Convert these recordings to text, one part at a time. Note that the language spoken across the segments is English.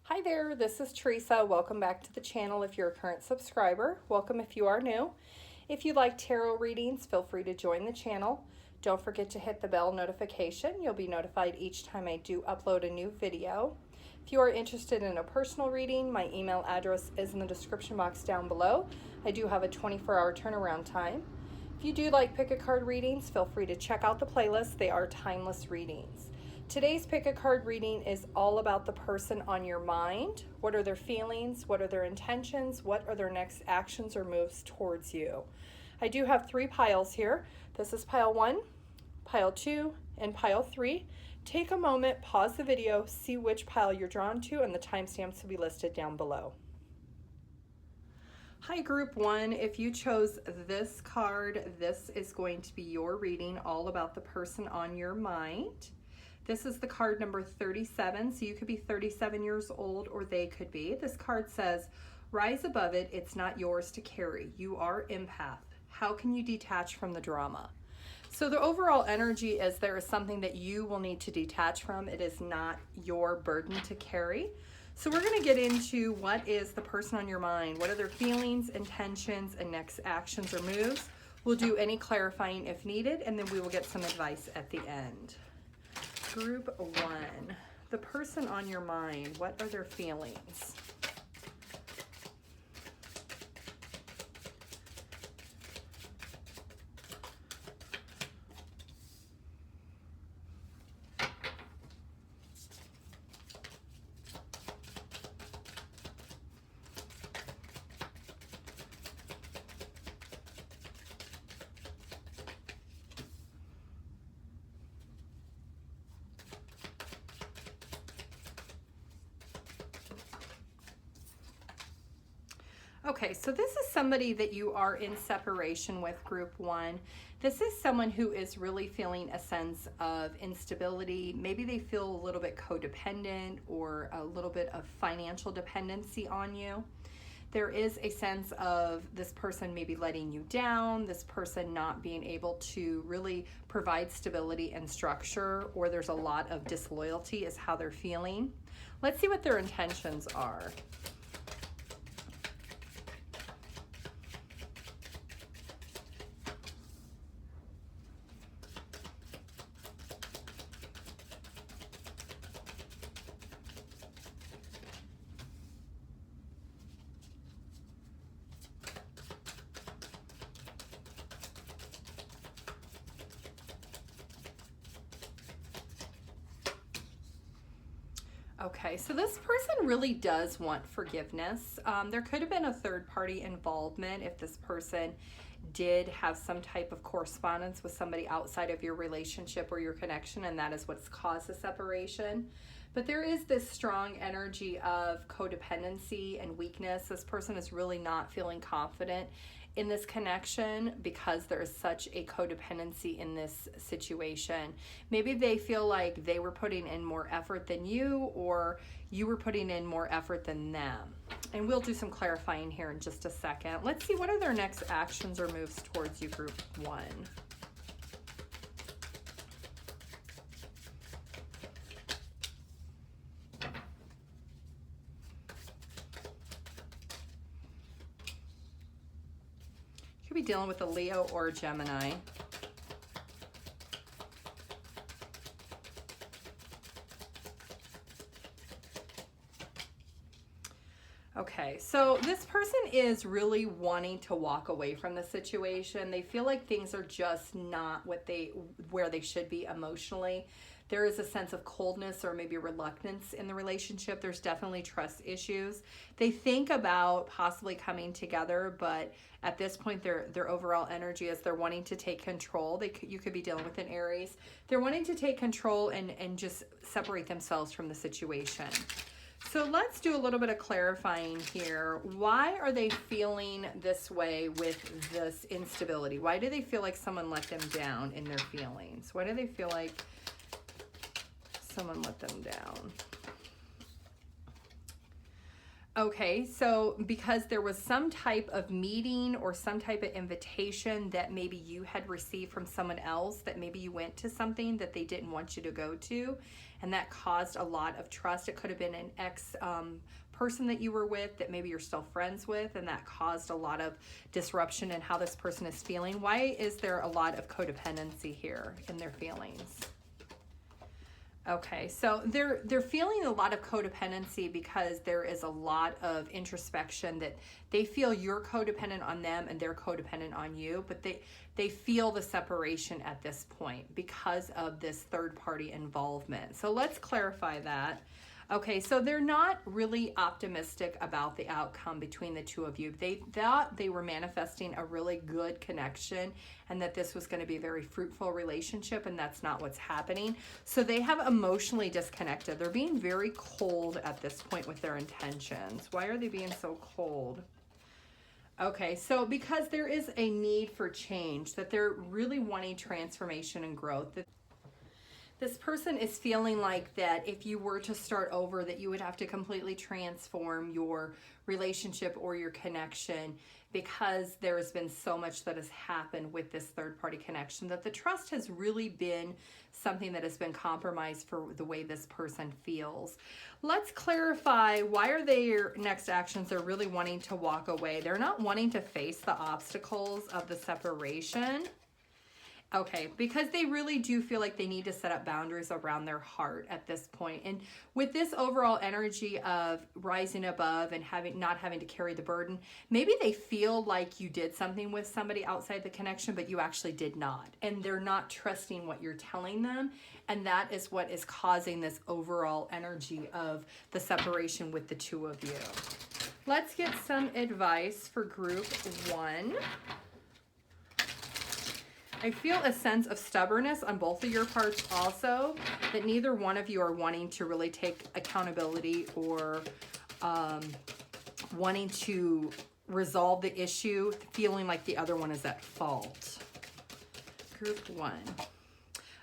Hi there, this is Teresa. Welcome back to the channel if you're a current subscriber. Welcome if you are new. If you like tarot readings, feel free to join the channel. Don't forget to hit the bell notification. You'll be notified each time I do upload a new video. If you are interested in a personal reading, my email address is in the description box down below. I do have a 24-hour turnaround time. If you do like pick a card readings, feel free to check out the playlist. They are timeless readings. Today's pick a card reading is all about the person on your mind. What are their feelings? What are their intentions? What are their next actions or moves towards you? I do have 3 piles here. This is pile 1, pile 2, and pile 3. Take a moment, pause the video, see which pile you're drawn to, and the timestamps will be listed down below. Hi group 1, if you chose this card, this is going to be your reading all about the person on your mind. This is the card number 37, so you could be 37 years old or they could be. This card says, rise above it, it's not yours to carry. You are empath. How can you detach from the drama? So the overall energy is there is something that you will need to detach from. It is not your burden to carry. So we're going to get into what is the person on your mind. What are their feelings, intentions, and next actions or moves? We'll do any clarifying if needed, and then we will get some advice at the end. Group 1, the person on your mind, what are their feelings? Okay, so this is somebody that you are in separation with, group 1. This is someone who is really feeling a sense of instability. Maybe they feel a little bit codependent or a little bit of financial dependency on you. There is a sense of this person maybe letting you down, this person not being able to really provide stability and structure, or there's a lot of disloyalty is how they're feeling. Let's see what their intentions are. Okay, so this person really does want forgiveness. There could have been a third-party involvement if this person did have some type of correspondence with somebody outside of your relationship or your connection, and that is what's caused the separation. But there is this strong energy of codependency and weakness. This person is really not feeling confident in this connection because there is such a codependency in this situation. Maybe they feel like they were putting in more effort than you, or you were putting in more effort than them. And we'll do some clarifying here in just a second. Let's see, what are their next actions or moves towards you, group 1? Could be dealing with a Leo or a Gemini. Okay, so this person is really wanting to walk away from the situation. They feel like things are just not where they should be emotionally. There is a sense of coldness or maybe reluctance in the relationship. There's definitely trust issues. They think about possibly coming together, but at this point, their overall energy is they're wanting to take control. You could be dealing with an Aries. They're wanting to take control and just separate themselves from the situation. So let's do a little bit of clarifying here. Why are they feeling this way with this instability? Why do they feel like someone let them down in their feelings? Why do they feel like someone let them down? Okay, so because there was some type of meeting or some type of invitation that maybe you had received from someone else, that maybe you went to something that they didn't want you to go to, and that caused a lot of trust. It could have been an ex person that you were with that maybe you're still friends with, and that caused a lot of disruption in how this person is feeling. Why is there a lot of codependency here in their feelings? Okay, so they're feeling a lot of codependency because there is a lot of introspection that they feel you're codependent on them and they're codependent on you, but they feel the separation at this point because of this third party involvement. So let's clarify that. Okay, so they're not really optimistic about the outcome between the two of you. They thought they were manifesting a really good connection and that this was going to be a very fruitful relationship, and that's not what's happening. So they have emotionally disconnected. They're being very cold at this point with their intentions. Why are they being so cold? Okay, so because there is a need for change, that they're really wanting transformation and growth. This person is feeling like that if you were to start over, that you would have to completely transform your relationship or your connection because there has been so much that has happened with this third party connection, that the trust has really been something that has been compromised for the way this person feels. Let's clarify, why are their next actions? They're really wanting to walk away. They're not wanting to face the obstacles of the separation. Okay, because they really do feel like they need to set up boundaries around their heart at this point. And with this overall energy of rising above and not having to carry the burden, maybe they feel like you did something with somebody outside the connection, but you actually did not. And they're not trusting what you're telling them. And that is what is causing this overall energy of the separation with the two of you. Let's get some advice for group 1. I feel a sense of stubbornness on both of your parts also, that neither one of you are wanting to really take accountability or wanting to resolve the issue, feeling like the other one is at fault. Group 1.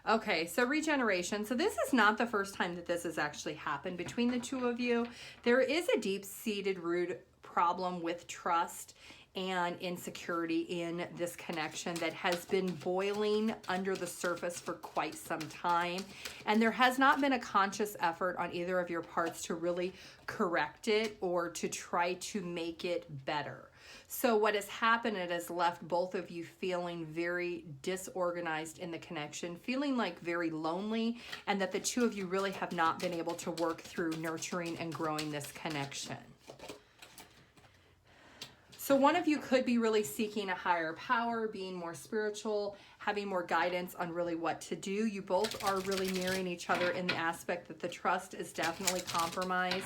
Okay, so regeneration. So this is not the first time that this has actually happened between the two of you. There is a deep-seated root problem with trust and insecurity in this connection that has been boiling under the surface for quite some time. And there has not been a conscious effort on either of your parts to really correct it or to try to make it better. So what has happened, it has left both of you feeling very disorganized in the connection, feeling like very lonely, and that the two of you really have not been able to work through nurturing and growing this connection. So one of you could be really seeking a higher power, being more spiritual, having more guidance on really what to do. You both are really mirroring each other in the aspect that the trust is definitely compromised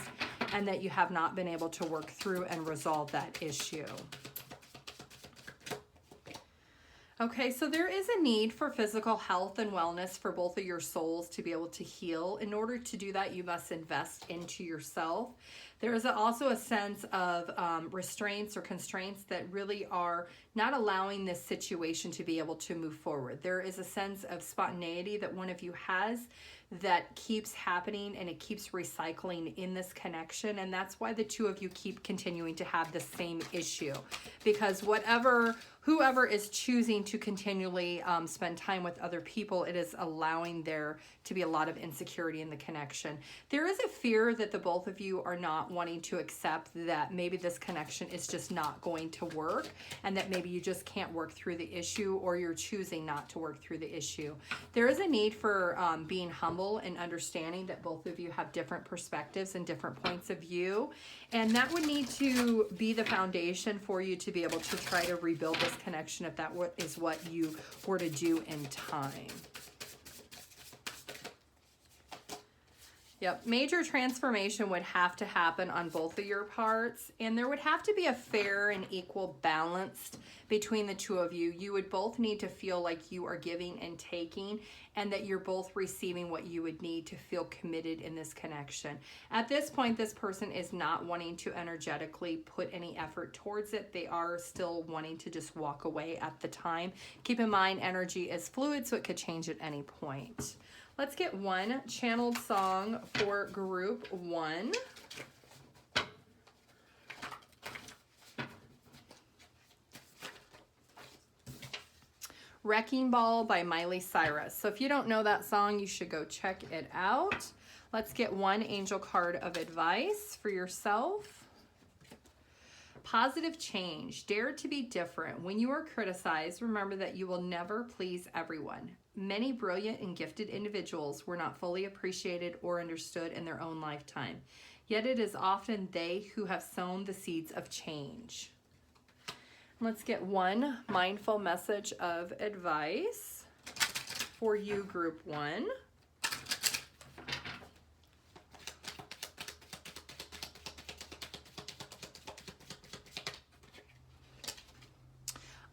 and that you have not been able to work through and resolve that issue. Okay, so there is a need for physical health and wellness for both of your souls to be able to heal. In order to do that, you must invest into yourself. There is also a sense of restraints or constraints that really are not allowing this situation to be able to move forward. There is a sense of spontaneity that one of you has that keeps happening, and it keeps recycling in this connection, and that's why the two of you keep continuing to have the same issue, because whoever is choosing to continually spend time with other people, it is allowing there to be a lot of insecurity in the connection. There is a fear that the both of you are not wanting to accept that maybe this connection is just not going to work, and that maybe you just can't work through the issue, or you're choosing not to work through the issue. There is a need for being humble and understanding that both of you have different perspectives and different points of view, and that would need to be the foundation for you to be able to try to rebuild this connection if that is what you were to do in time. Yep, major transformation would have to happen on both of your parts, and there would have to be a fair and equal balance between the two of you. You would both need to feel like you are giving and taking, and that you're both receiving what you would need to feel committed in this connection. At this point, this person is not wanting to energetically put any effort towards it. They are still wanting to just walk away at the time. Keep in mind, energy is fluid, so it could change at any point. Let's get one channeled song for group 1. Wrecking Ball by Miley Cyrus. So if you don't know that song, you should go check it out. Let's get one angel card of advice for yourself. Positive change. Dare to be different. When you are criticized, remember that you will never please everyone. Many brilliant and gifted individuals were not fully appreciated or understood in their own lifetime. Yet it is often they who have sown the seeds of change. Let's get one mindful message of advice for you, Group 1.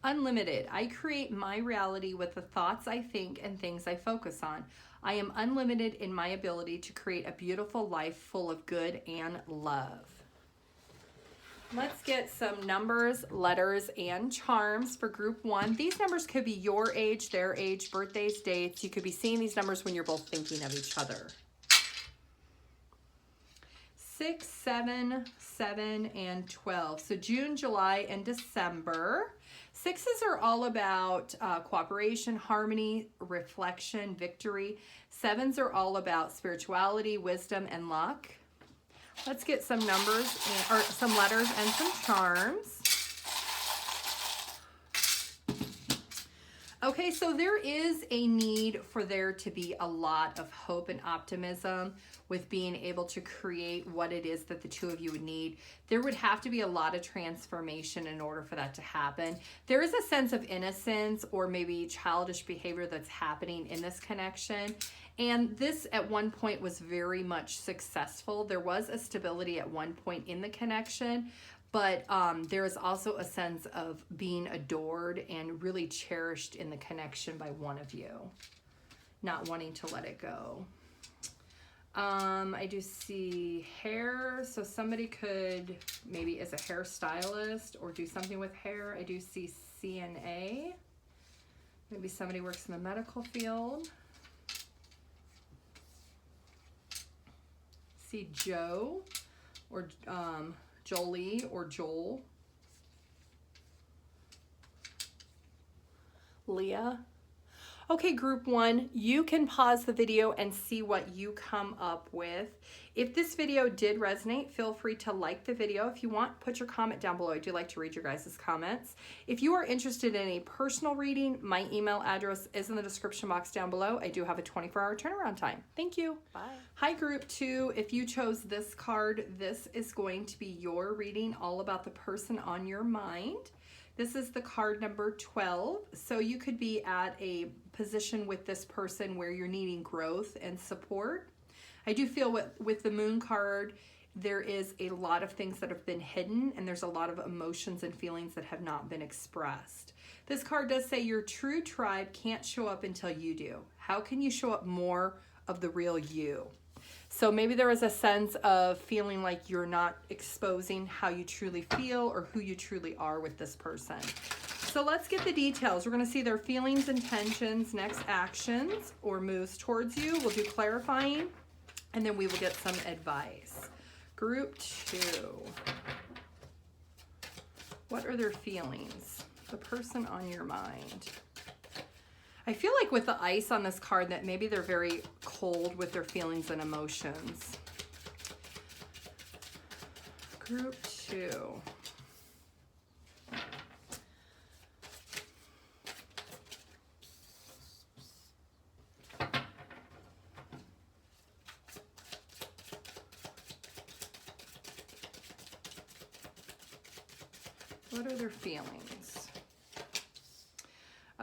Unlimited. I create my reality with the thoughts I think and things I focus on. I am unlimited in my ability to create a beautiful life full of good and love. Let's get some numbers, letters, and charms for Group 1. These numbers could be your age, their age, birthdays, dates. You could be seeing these numbers when you're both thinking of each other. 6, 7, 7, and 12. So June, July, and December. 6s are all about cooperation, harmony, reflection, victory. 7s are all about spirituality, wisdom, and luck. Let's get some numbers, or some letters and some charms. Okay, so there is a need for there to be a lot of hope and optimism with being able to create what it is that the two of you would need. There would have to be a lot of transformation in order for that to happen. There is a sense of innocence or maybe childish behavior that's happening in this connection. And this at one point was very much successful. There was a stability at one point in the connection, but there is also a sense of being adored and really cherished in the connection by one of you, not wanting to let it go. I do see hair, so somebody could maybe is a hairstylist or do something with hair. I do see CNA. Maybe somebody works in the medical field. See Joe or Jolie or Joel. Leah. Okay, Group 1, you can pause the video and see what you come up with. If this video did resonate, feel free to like the video. If you want, put your comment down below. I do like to read your guys' comments. If you are interested in a personal reading, my email address is in the description box down below. I do have a 24-hour turnaround time. Thank you. Bye. Hi, Group 2. If you chose this card, this is going to be your reading all about the person on your mind. This is the card number 12. So you could be at a position with this person where you're needing growth and support. I do feel with the Moon card, there is a lot of things that have been hidden and there's a lot of emotions and feelings that have not been expressed. This card does say your true tribe can't show up until you do. How can you show up more of the real you? So maybe there is a sense of feeling like you're not exposing how you truly feel or who you truly are with this person. So let's get the details. We're going to see their feelings, intentions, next actions, or moves towards you. We'll do clarifying, and then we will get some advice. Group 2. What are their feelings? The person on your mind. I feel like with the ice on this card that maybe they're very cold with their feelings and emotions. Group 2. What are their feelings?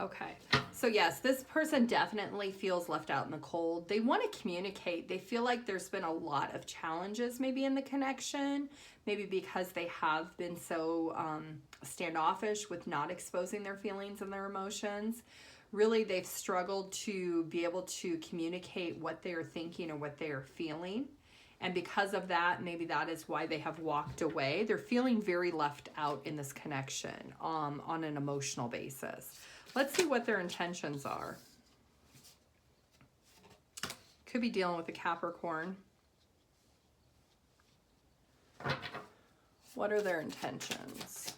Okay. So yes, this person definitely feels left out in the cold. They want to communicate. They feel like there's been a lot of challenges maybe in the connection, maybe because they have been so standoffish with not exposing their feelings and their emotions. Really, they've struggled to be able to communicate what they are thinking or what they are feeling. And because of that, maybe that is why they have walked away. They're feeling very left out in this connection on an emotional basis. Let's see what their intentions are. Could be dealing with a Capricorn. What are their intentions?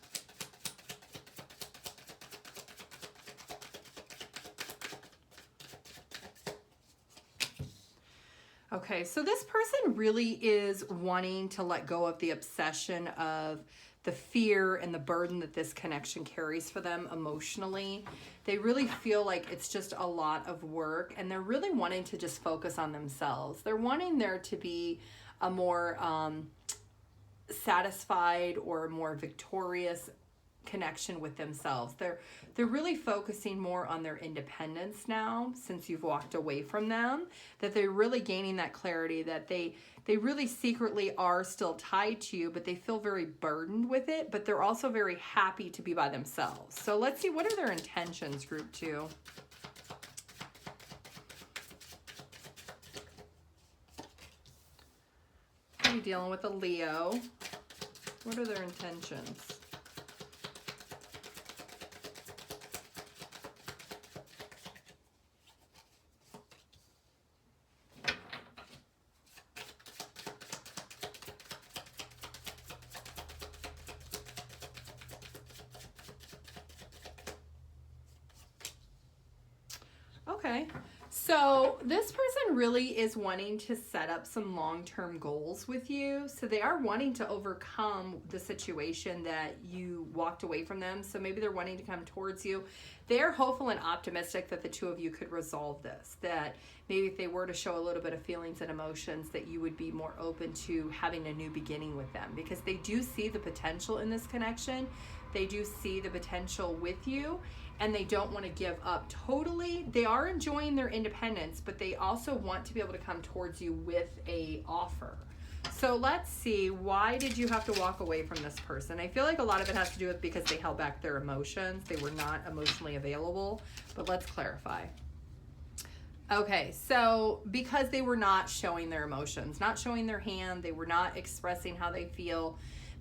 Okay, so this person really is wanting to let go of the obsession of the fear and the burden that this connection carries for them emotionally. They really feel like it's just a lot of work, and they're really wanting to just focus on themselves. They're wanting there to be a more satisfied or more victorious connection with themselves. They're really focusing more on their independence now since you've walked away from them, that they're really gaining that clarity that they really secretly are still tied to you, but they feel very burdened with it, but they're also very happy to be by themselves. So let's see, what are their intentions, group 2? Are we dealing with a Leo? What are their intentions? Okay, so this person really is wanting to set up some long-term goals with you. So they are wanting to overcome the situation that you walked away from them. So maybe they're wanting to come towards you. They're hopeful and optimistic that the two of you could resolve this, that maybe if they were to show a little bit of feelings and emotions, that you would be more open to having a new beginning with them, because they do see the potential in this connection. They do see the potential with you, and they don't want to give up totally. They are enjoying their independence, but they also want to be able to come towards you with a offer. So let's see, why did you have to walk away from this person? I feel like a lot of it has to do with because they held back their emotions. They were not emotionally available, but let's clarify. Okay, so because they were not showing their emotions, not showing their hand, they were not expressing how they feel.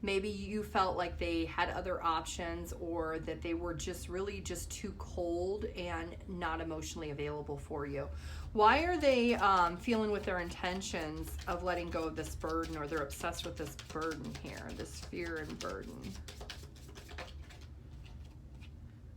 Maybe you felt like they had other options, or that they were just really just too cold and not emotionally available for you. Why are they feeling with their intentions of letting go of this burden, or they're obsessed with this burden here, this fear and burden?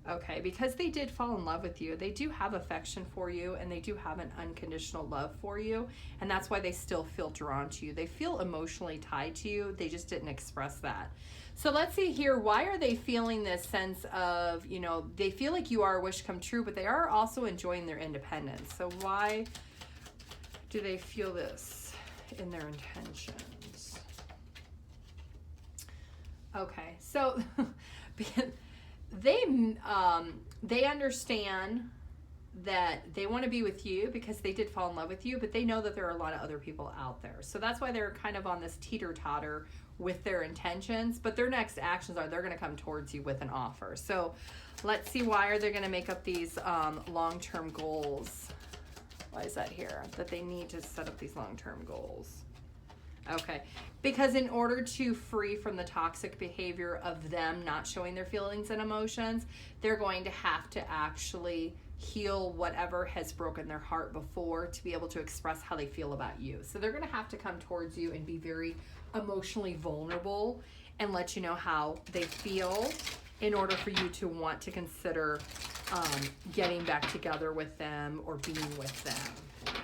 Okay, because they did fall in love with you. They do have affection for you, and they do have an unconditional love for you, and that's why they still feel drawn to you. They feel emotionally tied to you. They just didn't express that. So let's see here. Why are they feeling this sense of, you know, they feel like you are a wish come true, but they are also enjoying their independence. So why do they feel this in their intentions? Okay, so they understand that they want to be with you because they did fall in love with you, but they know that there are a lot of other people out there. So that's why they're kind of on this teeter-totter with their intentions, but their next actions are they're going to come towards you with an offer. So let's see, why are they going to make up these long-term goals? Why is that here? That they need to set up these long-term goals. Okay, because in order to free from the toxic behavior of them not showing their feelings and emotions, they're going to have to actually heal whatever has broken their heart before to be able to express how they feel about you. So they're going to have to come towards you and be very emotionally vulnerable and let you know how they feel in order for you to want to consider getting back together with them or being with them.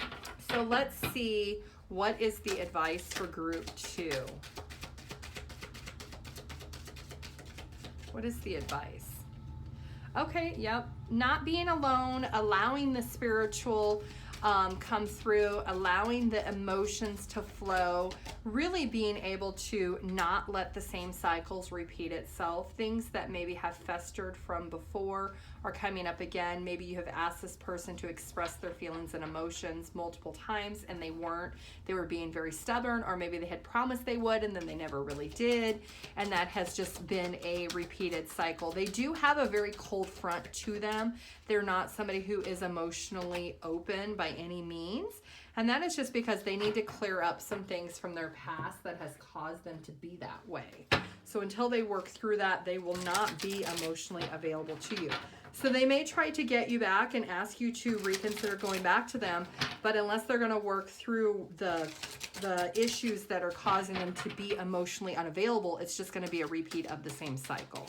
So let's see, what is the advice for group 2? What is the advice? Okay, yep. Not being alone, allowing the spiritual come through, allowing the emotions to flow, really being able to not let the same cycles repeat itself. Things that maybe have festered from before are coming up again. Maybe you have asked this person to express their feelings and emotions multiple times and they weren't. They were being very stubborn, or maybe they had promised they would and then they never really did, and that has just been a repeated cycle. They do have a very cold front to them. They're not somebody who is emotionally open by any means, and that is just because they need to clear up some things from their past that has caused them to be that way. So until they work through that, they will not be emotionally available to you. So they may try to get you back and ask you to reconsider going back to them, but unless they're going to work through the issues that are causing them to be emotionally unavailable, it's just going to be a repeat of the same cycle.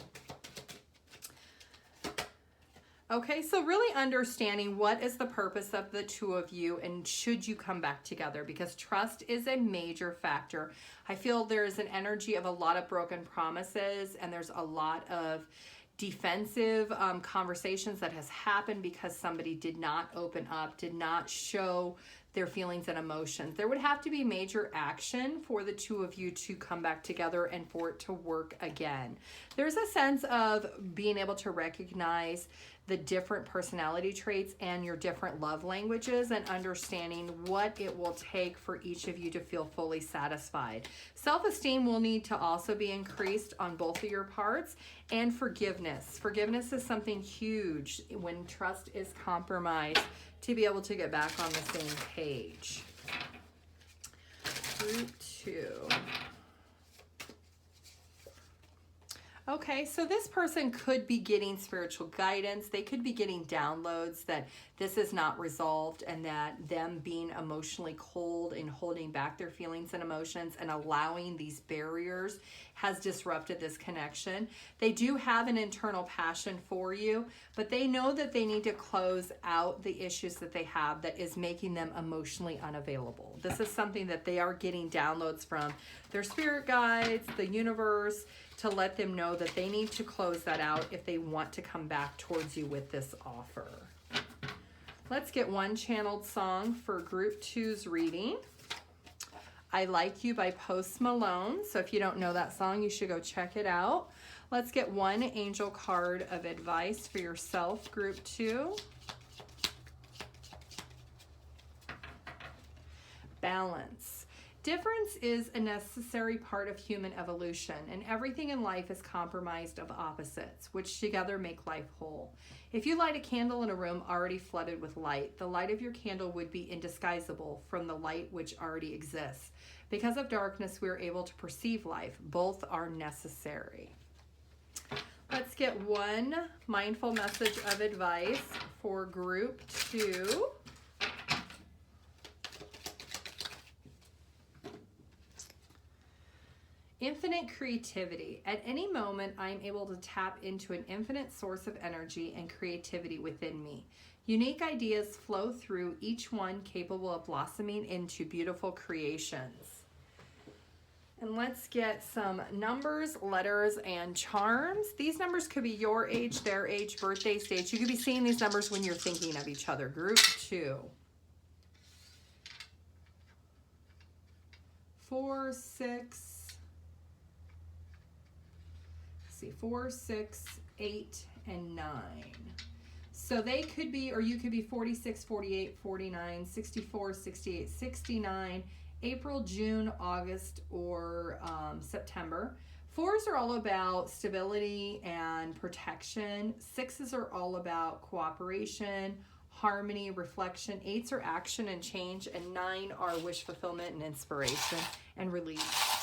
Okay, so really understanding what is the purpose of the two of you and should you come back together, because trust is a major factor. I feel there's an energy of a lot of broken promises, and there's a lot of defensive conversations that has happened because somebody did not open up, did not show their feelings and emotions. There would have to be major action for the two of you to come back together and for it to work again. There's a sense of being able to recognize the different personality traits and your different love languages, and understanding what it will take for each of you to feel fully satisfied. Self-esteem will need to also be increased on both of your parts, and forgiveness. Forgiveness is something huge when trust is compromised, to be able to get back on the same page. Group 2. Okay, so this person could be getting spiritual guidance. They could be getting downloads that this is not resolved, and that them being emotionally cold and holding back their feelings and emotions and allowing these barriers has disrupted this connection. They do have an internal passion for you, but they know that they need to close out the issues that they have that is making them emotionally unavailable. This is something that they are getting downloads from their spirit guides, the universe, to let them know that they need to close that out if they want to come back towards you with this offer. Let's get one channeled song for Group 2's reading. I Like You by Post Malone. So if you don't know that song, you should go check it out. Let's get one angel card of advice for yourself, Group 2. Balance. Difference is a necessary part of human evolution, and everything in life is compromised of opposites, which together make life whole. If you light a candle in a room already flooded with light, the light of your candle would be indisguisable from the light which already exists. Because of darkness, we are able to perceive life. Both are necessary. Let's get one mindful message of advice for Group 2. Infinite creativity. At any moment, I am able to tap into an infinite source of energy and creativity within me. Unique ideas flow through, each one capable of blossoming into beautiful creations. And let's get some numbers, letters, and charms. These numbers could be your age, their age, birthday, stage. You could be seeing these numbers when you're thinking of each other. Group 2. 4, 6. 4, 6, 8, and 9. So they could be, or you could be 46, 48, 49, 64, 68, 69, April, June, August, or September. 4s are all about stability and protection. 6s are all about cooperation, harmony, reflection. 8s are action and change, and 9 are wish fulfillment and inspiration and release.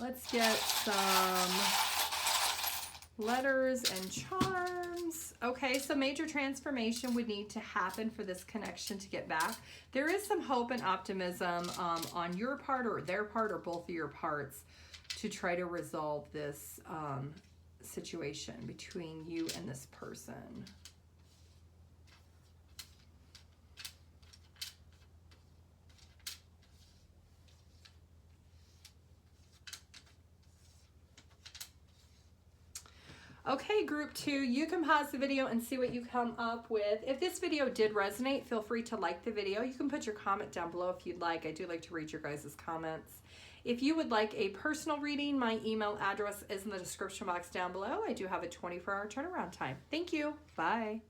Let's get some letters and charms. Okay, so major transformation would need to happen for this connection to get back. There is some hope and optimism on your part or their part or both of your parts to try to resolve this situation between you and this person. Okay, Group 2, you can pause the video and see what you come up with. If this video did resonate, feel free to like the video. You can put your comment down below if you'd like. I do like to read your guys' comments. If you would like a personal reading, my email address is in the description box down below. I do have a 24-hour turnaround time. Thank you. Bye.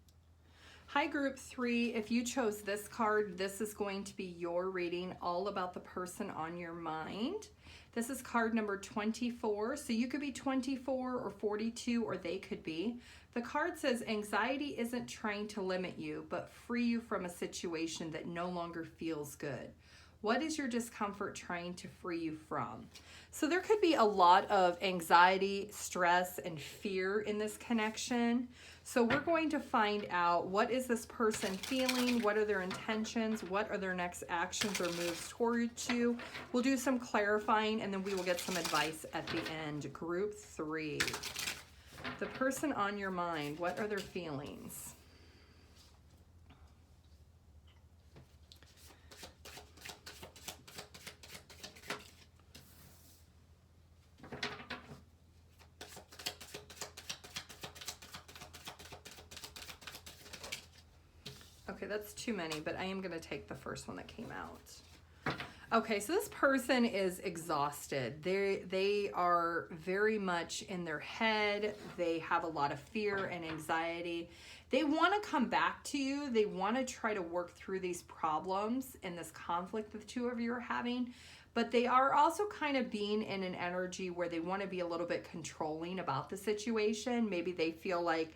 Hi, Group 3. If you chose this card, this is going to be your reading, all about the person on your mind. This is card number 24, so you could be 24 or 42, or they could be. The card says, anxiety isn't trying to limit you, but free you from a situation that no longer feels good. What is your discomfort trying to free you from? So there could be a lot of anxiety, stress, and fear in this connection. So we're going to find out, what is this person feeling? What are their intentions? What are their next actions or moves towards you? We'll do some clarifying, and then we will get some advice at the end. Group 3. The person on your mind, what are their feelings? Okay, that's too many, but I am going to take the first one that came out. Okay, so this person is exhausted. They are very much in their head. They have a lot of fear and anxiety. They want to come back to you. They want to try to work through these problems and this conflict the two of you are having. But they are also kind of being in an energy where they want to be a little bit controlling about the situation. Maybe they feel like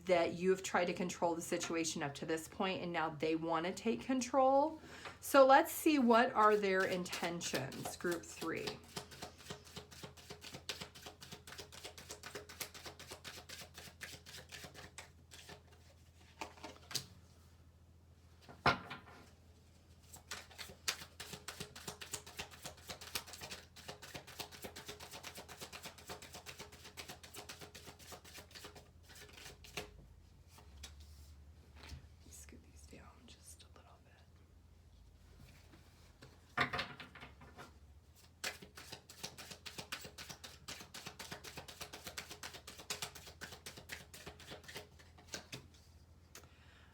that you've tried to control the situation up to this point and now they want to take control. So let's see, what are their intentions, group 3.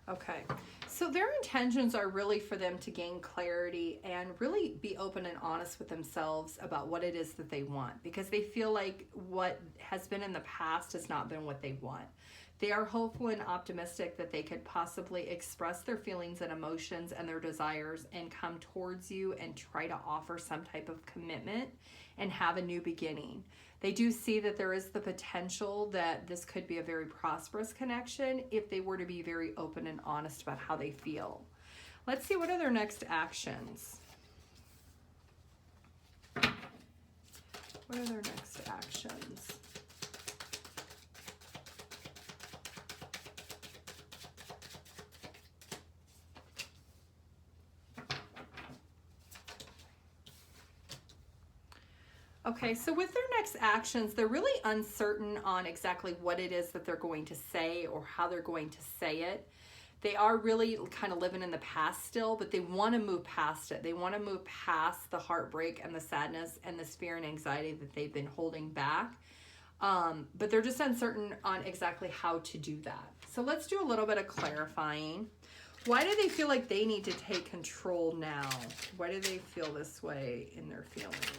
Okay, so their intentions are really for them to gain clarity and really be open and honest with themselves about what it is that they want, because they feel like what has been in the past has not been what they want. They are hopeful and optimistic that they could possibly express their feelings and emotions and their desires and come towards you and try to offer some type of commitment and have a new beginning. They do see that there is the potential that this could be a very prosperous connection if they were to be very open and honest about how they feel. Let's see, what are their next actions? What are their next actions? Okay, so with their next actions, they're really uncertain on exactly what it is that they're going to say or how they're going to say it. They are really kind of living in the past still, but they want to move past it. They want to move past the heartbreak and the sadness and the fear and anxiety that they've been holding back. But they're just uncertain on exactly how to do that. So let's do a little bit of clarifying. Why do they feel like they need to take control now? Why do they feel this way in their feelings?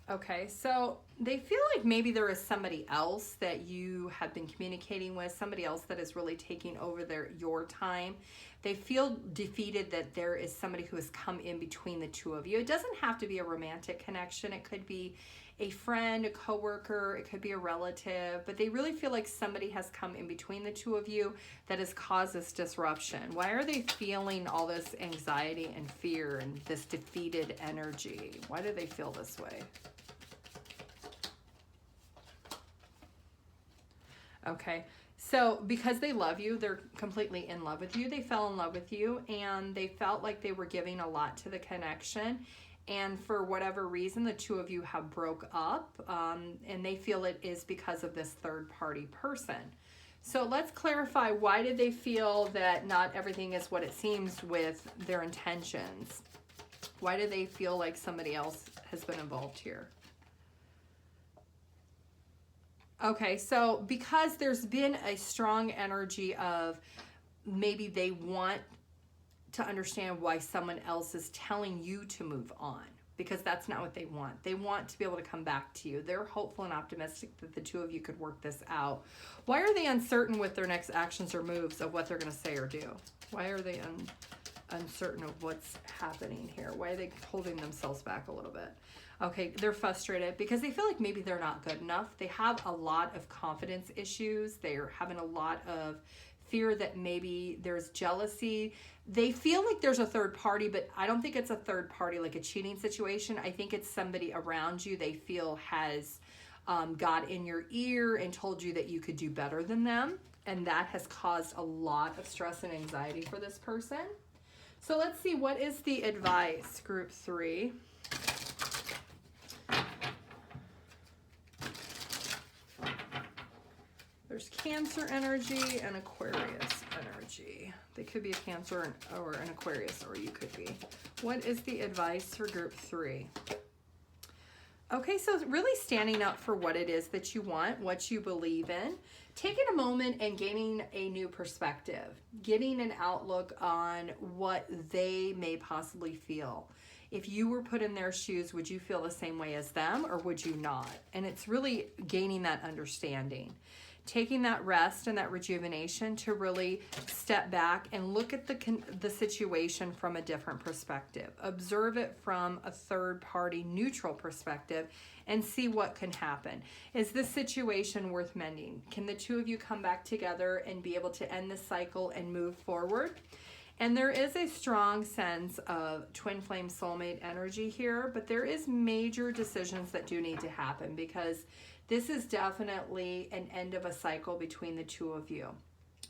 Okay, so they feel like maybe there is somebody else that you have been communicating with, somebody else that is really taking over your time. They feel defeated that there is somebody who has come in between the two of you. It doesn't have to be a romantic connection. It could be a friend, a coworker, it could be a relative, but they really feel like somebody has come in between the two of you that has caused this disruption. Why are they feeling all this anxiety and fear and this defeated energy? Why do they feel this way? Okay, so because they love you, they're completely in love with you. They fell in love with you and they felt like they were giving a lot to the connection. And for whatever reason, the two of you have broke up and they feel it is because of this third party person. So let's clarify, why did they feel that not everything is what it seems with their intentions? Why do they feel like somebody else has been involved here? Okay, so because there's been a strong energy of maybe they want to understand why someone else is telling you to move on, because that's not what they want. They want to be able to come back to you. They're hopeful and optimistic that the two of you could work this out. Why are they uncertain with their next actions or moves of what they're going to say or do? Why are they uncertain of what's happening here? Why are they holding themselves back a little bit? Okay, they're frustrated because they feel like maybe they're not good enough. They have a lot of confidence issues. They're having a lot of fear that maybe there's jealousy. They feel like there's a third party, but I don't think it's a third party like a cheating situation. I think it's somebody around you they feel has got in your ear and told you that you could do better than them. And that has caused a lot of stress and anxiety for this person. So let's see, what is the advice, group 3? Cancer energy and Aquarius energy. They could be a Cancer or an Aquarius, or you could be. What is the advice for group 3? Okay, so really standing up for what it is that you want, what you believe in, taking a moment and gaining a new perspective, getting an outlook on what they may possibly feel. If you were put in their shoes, would you feel the same way as them, or would you not? And it's really gaining that understanding. Taking that rest and that rejuvenation to really step back and look at the situation from a different perspective. Observe it from a third-party neutral perspective and see what can happen. Is this situation worth mending? Can the two of you come back together and be able to end this cycle and move forward? And there is a strong sense of twin flame soulmate energy here, but there is major decisions that do need to happen, because this is definitely an end of a cycle between the two of you.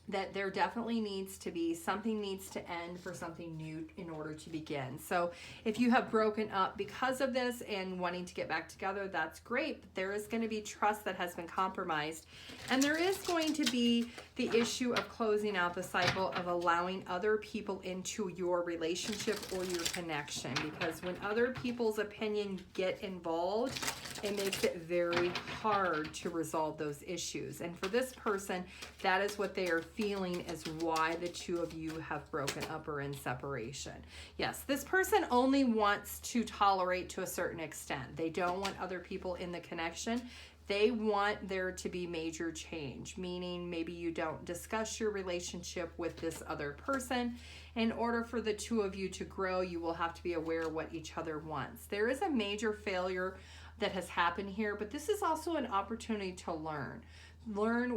That there definitely needs to be, something needs to end for something new in order to begin. So if you have broken up because of this and wanting to get back together, that's great. But there is going to be trust that has been compromised. And there is going to be the issue of closing out the cycle of allowing other people into your relationship or your connection. Because when other people's opinion get involved, it makes it very hard to resolve those issues. And for this person, that is what they are feeling, is why the two of you have broken up or in separation. Yes, this person only wants to tolerate to a certain extent. They don't want other people in the connection. They want there to be major change, meaning maybe you don't discuss your relationship with this other person. In order for the two of you to grow, you will have to be aware of what each other wants. There is a major failure that has happened here, but this is also an opportunity to learn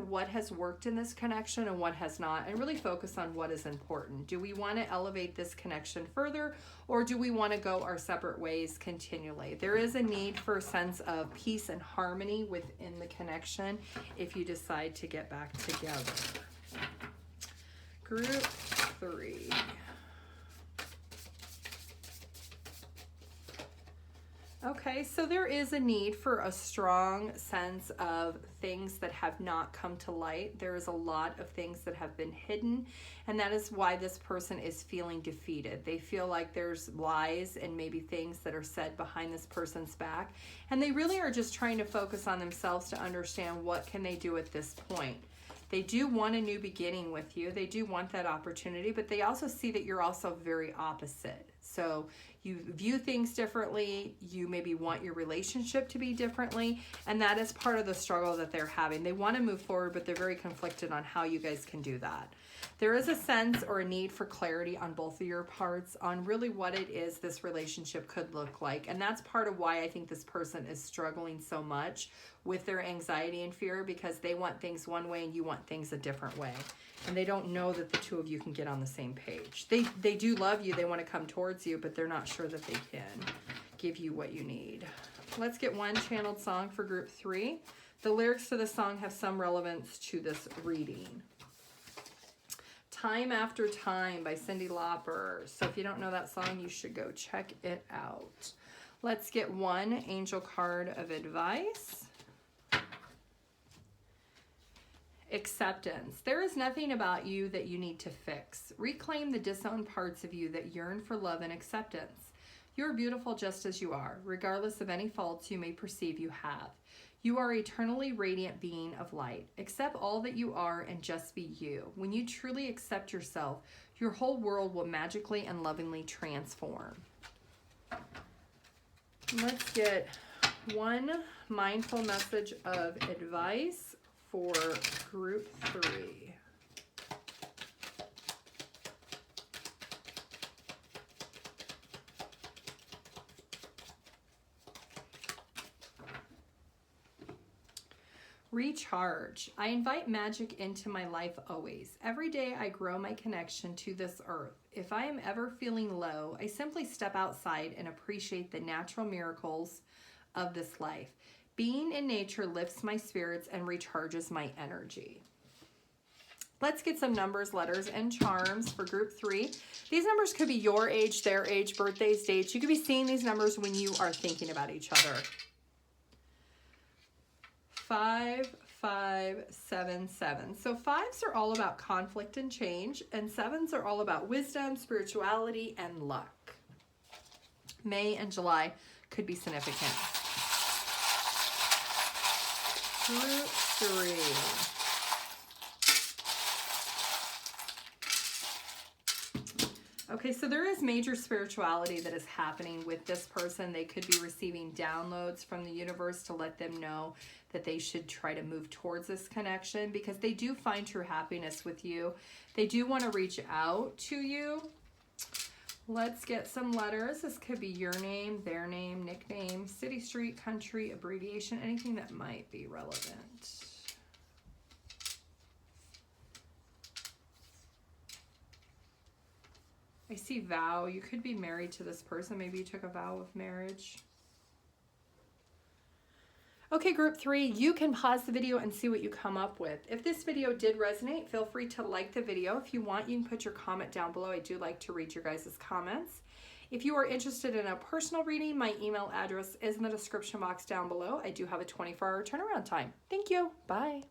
what has worked in this connection and what has not, and really focus on what is important. Do we want to elevate this connection further, or do we want to go our separate ways continually? There is a need for a sense of peace and harmony within the connection if you decide to get back together. Group 3. Okay, so there is a need for a strong sense of things that have not come to light. There is a lot of things that have been hidden, and that is why this person is feeling defeated. They feel like there's lies and maybe things that are said behind this person's back, and they really are just trying to focus on themselves to understand what can they do at this point. They do want a new beginning with you. They do want that opportunity, but they also see that you're also very opposite. So you view things differently. You maybe want your relationship to be differently, and that is part of the struggle that they're having. They want to move forward, but they're very conflicted on how you guys can do that. There is a sense or a need for clarity on both of your parts on really what it is this relationship could look like. And that's part of why I think this person is struggling so much with their anxiety and fear, because they want things one way and you want things a different way. And they don't know that the two of you can get on the same page. They do love you. They want to come towards you, but they're not sure that they can give you what you need. Let's get one channeled song for group 3. The lyrics to the song have some relevance to this reading. Time After Time by Cyndi Lauper. So if you don't know that song, you should go check it out. Let's get one angel card of advice. Acceptance. There is nothing about you that you need to fix. Reclaim the disowned parts of you that yearn for love and acceptance. You're beautiful just as you are, regardless of any faults you may perceive you have. You are eternally radiant being of light. Accept all that you are and just be you. When you truly accept yourself, your whole world will magically and lovingly transform. Let's get one mindful message of advice for group 3. Recharge. I invite magic into my life always. Every day I grow my connection to this earth. If I am ever feeling low, I simply step outside and appreciate the natural miracles of this life. Being in nature lifts my spirits and recharges my energy. Let's get some numbers, letters, and charms for group 3. These numbers could be your age, their age, birthdays, dates. You could be seeing these numbers when you are thinking about each other. 5, 5, 7, 7. So 5s are all about conflict and change, and 7s are all about wisdom, spirituality, and luck. May and July could be significant. Group 3. Okay, so there is major spirituality that is happening with this person. They could be receiving downloads from the universe to let them know that they should try to move towards this connection because they do find true happiness with you. They do want to reach out to you. Let's get some letters. This could be your name, their name, nickname, city, street, country, abbreviation, anything that might be relevant. I see vow. You could be married to this person. Maybe you took a vow of marriage. Okay, group 3, you can pause the video and see what you come up with. If this video did resonate, feel free to like the video. If you want, you can put your comment down below. I do like to read your guys' comments. If you are interested in a personal reading, my email address is in the description box down below. I do have a 24-hour turnaround time. Thank you. Bye.